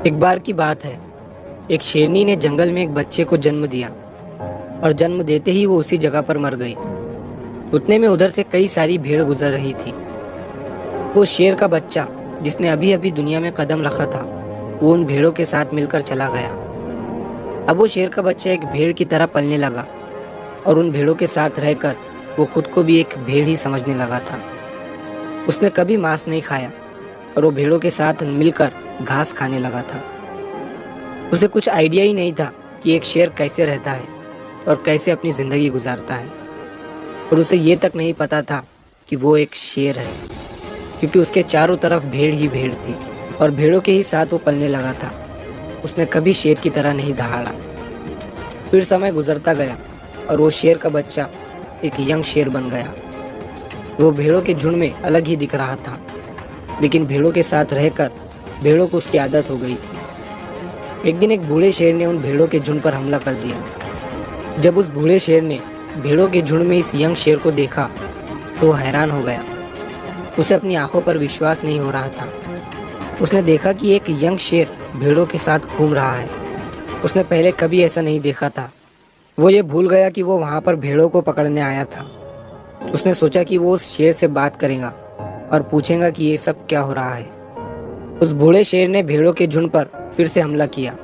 एक बार की बात है, एक शेरनी ने जंगल में एक बच्चे को जन्म दिया और जन्म देते ही वो उसी जगह पर मर गई। उतने में उधर से कई सारी भेड़ गुजर रही थी। वो शेर का बच्चा जिसने अभी अभी दुनिया में कदम रखा था, वो उन भेड़ों के साथ मिलकर चला गया। अब वो शेर का बच्चा एक भेड़ की तरह पलने लगा और उन भेड़ों के साथ रहकर वो खुद को भी एक भेड़ ही समझने लगा था। उसने कभी मांस नहीं खाया और वो भेड़ों के साथ मिलकर घास खाने लगा था। उसे कुछ आइडिया ही नहीं था कि एक शेर कैसे रहता है और कैसे अपनी ज़िंदगी गुजारता है। और उसे ये तक नहीं पता था कि वो एक शेर है, क्योंकि उसके चारों तरफ भेड़ ही भेड़ थी और भेड़ों के ही साथ वो पलने लगा था। उसने कभी शेर की तरह नहीं दहाड़ा। फिर समय गुजरता गया और वो शेर का बच्चा एक यंग शेर बन गया। वो भेड़ों के झुंड में अलग ही दिख रहा था, लेकिन भेड़ों के साथ रहकर भेड़ों को उसकी आदत हो गई थी। एक दिन एक बूढ़े शेर ने उन भेड़ों के झुंड पर हमला कर दिया। जब उस बूढ़े शेर ने भेड़ों के झुंड में इस यंग शेर को देखा तो वो हैरान हो गया। उसे अपनी आंखों पर विश्वास नहीं हो रहा था। उसने देखा कि एक यंग शेर भेड़ों के साथ घूम रहा है। उसने पहले कभी ऐसा नहीं देखा था। वो ये भूल गया कि वो वहाँ पर भेड़ों को पकड़ने आया था। उसने सोचा कि वो उस शेर से बात करेगा और पूछेगा कि ये सब क्या हो रहा है। उस बूढ़े शेर ने भेड़ों के झुंड पर फिर से हमला किया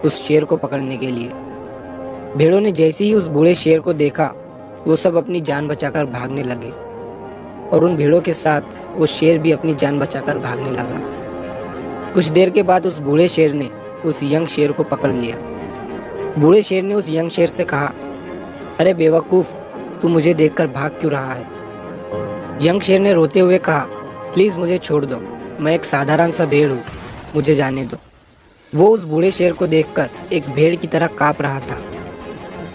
उस शेर को पकड़ने के लिए। भेड़ों ने जैसे ही उस बूढ़े शेर को देखा, वो सब अपनी जान बचाकर भागने लगे और उन भेड़ों के साथ वो शेर भी अपनी जान बचाकर भागने लगा। कुछ देर के बाद उस बूढ़े शेर ने उस यंग शेर को पकड़ लिया। बूढ़े शेर ने उस यंग शेर से कहा, अरे बेवकूफ़, तू मुझे देखकर भाग क्यों रहा है? यंग शेर ने रोते हुए कहा, प्लीज़ मुझे छोड़ दो, मैं एक साधारण सा भेड़ हूँ, मुझे जाने दो। वो उस बूढ़े शेर को देखकर एक भेड़ की तरह काँप रहा था।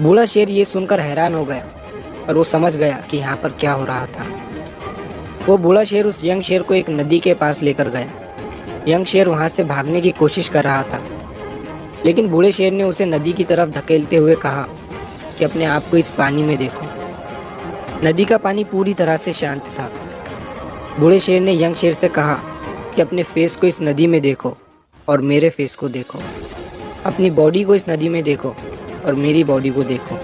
बूढ़ा शेर ये सुनकर हैरान हो गया और वो समझ गया कि यहाँ पर क्या हो रहा था। वो बूढ़ा शेर उस यंग शेर को एक नदी के पास लेकर गया। यंग शेर वहाँ से भागने की कोशिश कर रहा था, लेकिन बूढ़े शेर ने उसे नदी की तरफ धकेलते हुए कहा कि अपने आप को इस पानी में देखो। नदी का पानी पूरी तरह से शांत था। बूढ़े शेर ने यंग शेर से कहा कि अपने फेस को इस नदी में देखो और मेरे फेस को देखो। अपनी बॉडी को इस नदी में देखो और मेरी बॉडी को देखो।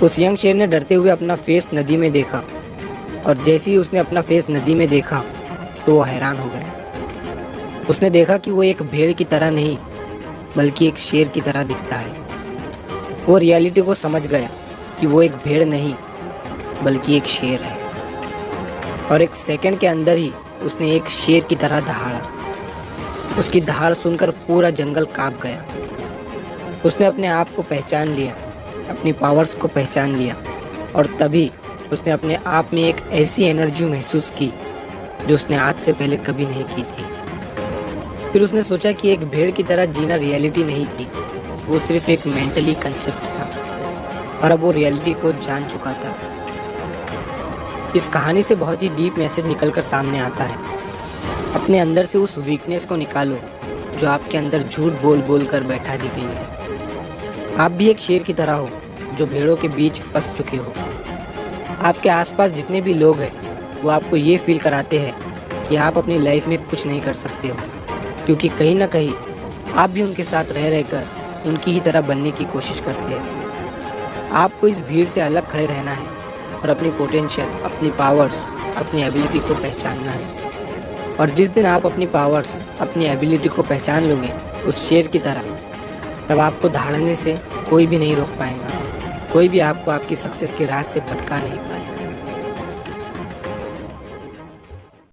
उस यंग शेर ने डरते हुए अपना फेस नदी में देखा और जैसे ही उसने अपना फेस नदी में देखा तो वो हैरान हो गया। उसने देखा कि वो एक भेड़ की तरह नहीं बल्कि एक शेर की तरह दिखता है। वो रियलिटी को समझ गया कि वो एक भेड़ नहीं बल्कि एक शेर है और एक सेकंड के अंदर ही उसने एक शेर की तरह दहाड़ा। उसकी दहाड़ सुनकर पूरा जंगल कांप गया। उसने अपने आप को पहचान लिया, अपनी पावर्स को पहचान लिया और तभी उसने अपने आप में एक ऐसी एनर्जी महसूस की जो उसने आज से पहले कभी नहीं की थी। फिर उसने सोचा कि एक भेड़ की तरह जीना रियलिटी नहीं थी, वो सिर्फ एक मेंटली कंसेप्ट था और अब वो रियलिटी को जान चुका था। इस कहानी से बहुत ही डीप मैसेज निकलकर सामने आता है। अपने अंदर से उस वीकनेस को निकालो जो आपके अंदर झूठ बोल बोल कर बैठा दी गई है। आप भी एक शेर की तरह हो जो भेड़ों के बीच फंस चुके हो। आपके आसपास जितने भी लोग हैं वो आपको ये फील कराते हैं कि आप अपनी लाइफ में कुछ नहीं कर सकते हो, क्योंकि कहीं ना कहीं आप भी उनके साथ रह रहकर उनकी ही तरह बनने की कोशिश करते हैं। आपको इस भीड़ से अलग खड़े रहना है और अपनी पोटेंशियल, अपनी पावर्स, अपनी एबिलिटी को पहचानना है। और जिस दिन आप अपनी पावर्स, अपनी एबिलिटी को पहचान लोगे उस शेर की तरह, तब आपको दहाड़ने से कोई भी नहीं रोक पाएगा। कोई भी आपको आपकी सक्सेस के राह से भटका नहीं पाएगा।